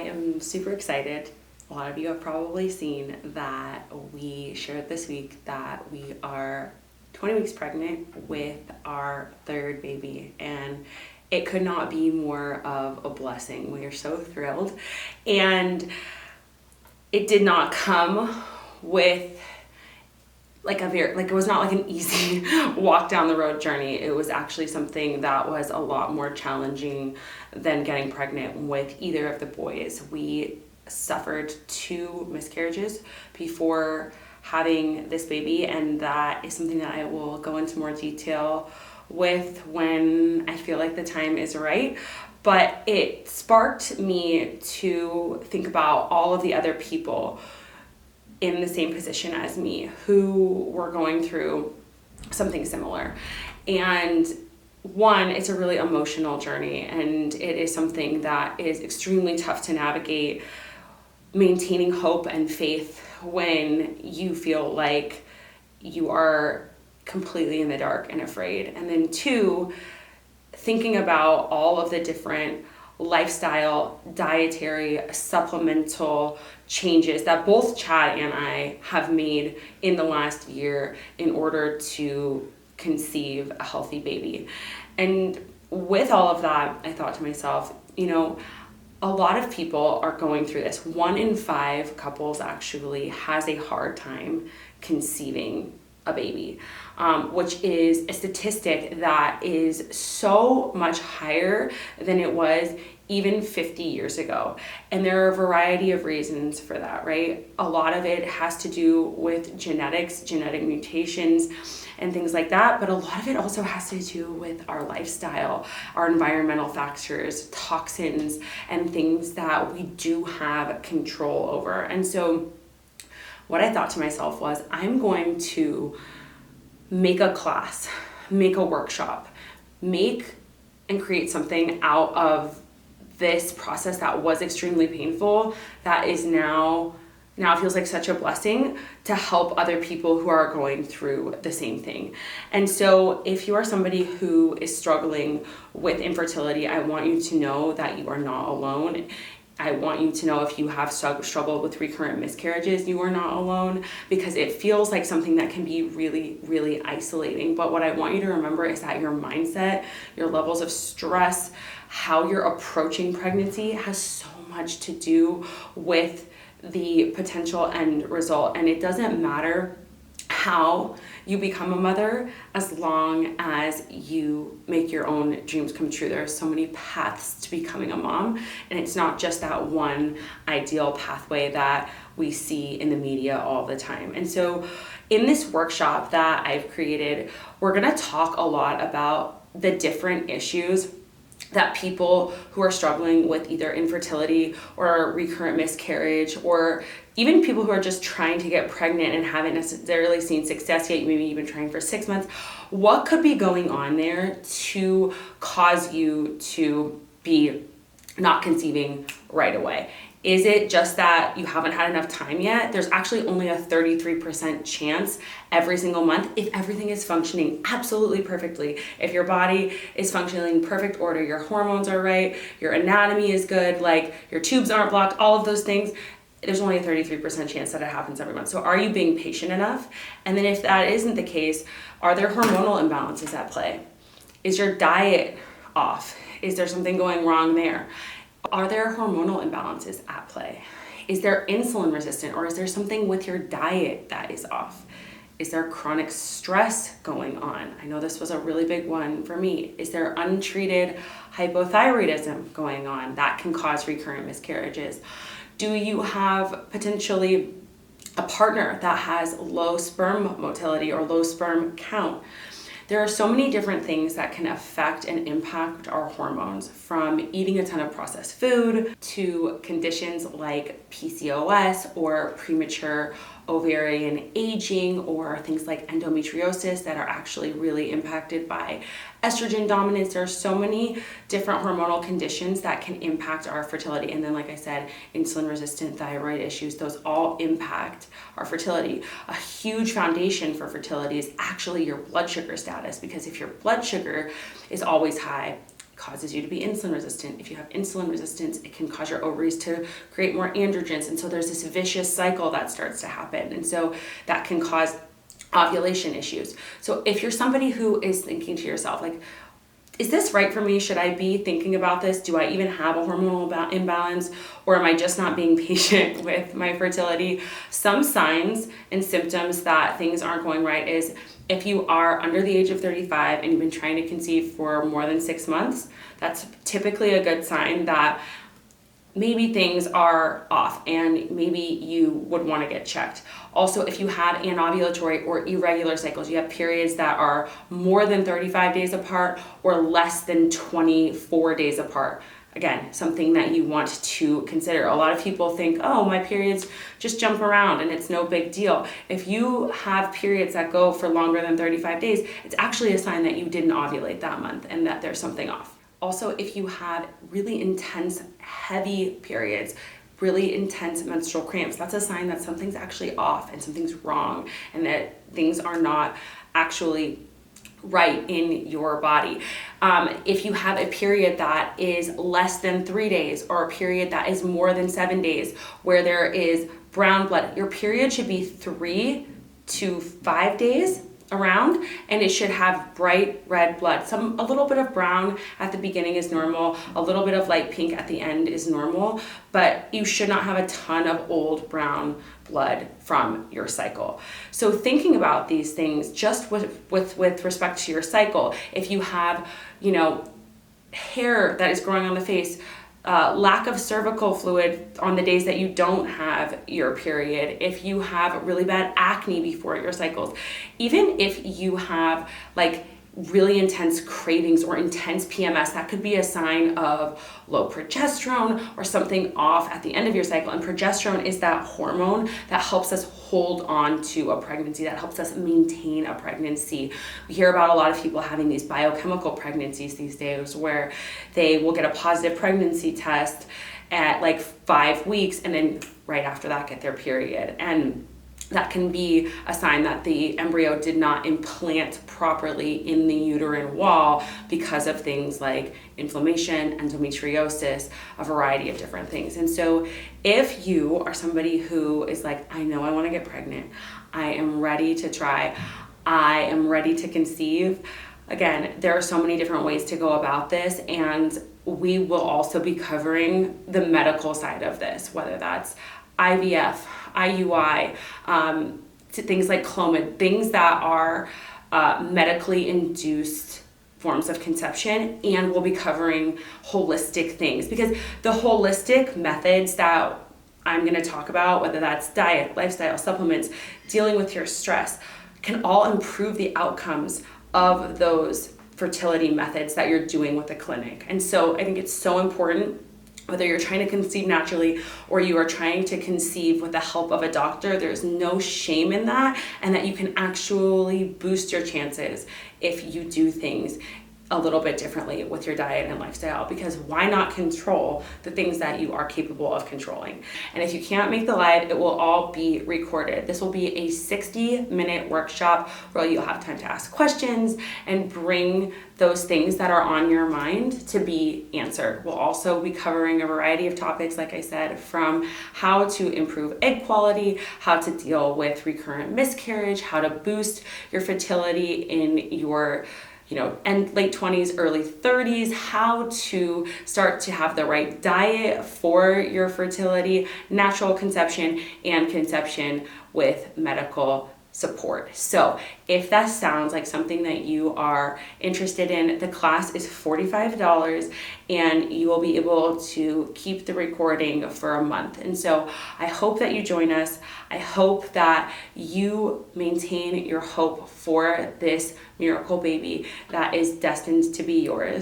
am super excited. A lot of you have probably seen that we shared this week that we are 20 weeks pregnant with our third baby, and it could not be more of a blessing. We are so thrilled, and it did not come with it was not like an easy walk down the road journey. It was actually something that was a lot more challenging than getting pregnant with either of the boys. We suffered 2 miscarriages before having this baby, and that is something that I will go into more detail with when I feel like the time is right. But it sparked me to think about all of the other people in the same position as me who were going through something similar. And one, it's a really emotional journey, and it is something that is extremely tough to navigate, maintaining hope and faith when you feel like you are completely in the dark and afraid. And then 2, thinking about all of the different lifestyle, dietary, supplemental changes that both Chad and I have made in the last year in order to conceive a healthy baby. And with all of that, I thought to myself, a lot of people are going through this. 1 in 5 couples actually has a hard time conceiving a baby, which is a statistic that is so much higher than it was even 50 years ago. And there are a variety of reasons for that, right? A lot of it has to do with genetics, genetic mutations, and things like that. But a lot of it also has to do with our lifestyle, our environmental factors, toxins, and things that we do have control over. And so what I thought to myself was, I'm going to make a class, make a workshop, make and create something out of this process that was extremely painful, that is now feels like such a blessing, to help other people who are going through the same thing. And so if you are somebody who is struggling with infertility, I want you to know that you are not alone. I want you to know if you have struggled with recurrent miscarriages, you are not alone, because it feels like something that can be really, really isolating. But what I want you to remember is that your mindset, your levels of stress, how you're approaching pregnancy has so much to do with the potential end result. And it doesn't matter how you become a mother as long as you make your own dreams come true. There are so many paths to becoming a mom, and it's not just that one ideal pathway that we see in the media all the time. And so in this workshop that I've created, we're going to talk a lot about the different issues that people who are struggling with either infertility or recurrent miscarriage, or even people who are just trying to get pregnant and haven't necessarily seen success yet, maybe you've been trying for 6 months, what could be going on there to cause you to be not conceiving right away? Is it just that you haven't had enough time yet? There's actually only a 33% chance every single month if everything is functioning absolutely perfectly. If your body is functioning in perfect order, your hormones are right, your anatomy is good, like your tubes aren't blocked, all of those things, there's only a 33% chance that it happens every month. So are you being patient enough? And then if that isn't the case, are there hormonal imbalances at play? Is your diet off? Is there something going wrong there? Are there hormonal imbalances at play? Is there insulin resistant, or is there something with your diet that is off? Is there chronic stress going on? I know this was a really big one for me. Is there untreated hypothyroidism going on that can cause recurrent miscarriages? Do you have potentially a partner that has low sperm motility or low sperm count? There are so many different things that can affect and impact our hormones, from eating a ton of processed food to conditions like PCOS or premature ovarian aging, or things like endometriosis that are actually really impacted by estrogen dominance. There are so many different hormonal conditions that can impact our fertility. And then, like I said, insulin resistant thyroid issues, those all impact our fertility. A huge foundation for fertility is actually your blood sugar status, because if your blood sugar is always high, causes you to be insulin resistant. If you have insulin resistance, it can cause your ovaries to create more androgens. And so there's this vicious cycle that starts to happen. And so that can cause ovulation issues. So if you're somebody who is thinking to yourself, like, is this right for me? Should I be thinking about this? Do I even have a hormonal imbalance? Or am I just not being patient with my fertility? Some signs and symptoms that things aren't going right is if you are under the age of 35 and you've been trying to conceive for more than 6 months, that's typically a good sign that maybe things are off and maybe you would want to get checked. Also, if you have anovulatory or irregular cycles, you have periods that are more than 35 days apart or less than 24 days apart. Again, something that you want to consider. A lot of people think, oh, my periods just jump around and it's no big deal. If you have periods that go for longer than 35 days, it's actually a sign that you didn't ovulate that month and that there's something off. Also, if you have really intense, heavy periods, really intense menstrual cramps, that's a sign that something's actually off and something's wrong and that things are not actually right in your body. If you have a period that is less than 3 days or a period that is more than 7 days where there is brown blood, your period should be 3 to 5 days around, and it should have bright red blood. A little bit of brown at the beginning is normal, a little bit of light pink at the end is normal, but you should not have a ton of old brown blood from your cycle. So thinking about these things just with respect to your cycle, if you have, hair that is growing on the face, lack of cervical fluid on the days that you don't have your period, if you have really bad acne before your cycles, even if you have like really intense cravings or intense PMS, that could be a sign of low progesterone or something off at the end of your cycle. And progesterone is that hormone that helps us hold on to a pregnancy, that helps us maintain a pregnancy. We hear about a lot of people having these biochemical pregnancies these days where they will get a positive pregnancy test at like 5 weeks and then right after that get their period. And that can be a sign that the embryo did not implant properly in the uterine wall because of things like inflammation, endometriosis, a variety of different things. And so if you are somebody who is like, I know I want to get pregnant, I am ready to try, I am ready to conceive, again, there are so many different ways to go about this, and we will also be covering the medical side of this, whether that's IVF, IUI, to things like Clomid, things that are medically induced forms of conception, and we'll be covering holistic things, because the holistic methods that I'm going to talk about, whether that's diet, lifestyle, supplements, dealing with your stress, can all improve the outcomes of those fertility methods that you're doing with the clinic. And so I think it's so important, whether you're trying to conceive naturally or you are trying to conceive with the help of a doctor, there's no shame in that, and that you can actually boost your chances if you do things a little bit differently with your diet and lifestyle, because why not control the things that you are capable of controlling? And if you can't make the live, it will all be recorded. This will be a 60-minute workshop where you'll have time to ask questions and bring those things that are on your mind to be answered. We'll also be covering a variety of topics, like I said, from how to improve egg quality, how to deal with recurrent miscarriage, how to boost your fertility in your and late 20s, early 30s, how to start to have the right diet for your fertility, natural conception, and conception with medical support. So if that sounds like something that you are interested in, the class is $45 and you will be able to keep the recording for a month. And so I hope that you join us. I hope that you maintain your hope for this miracle baby that is destined to be yours.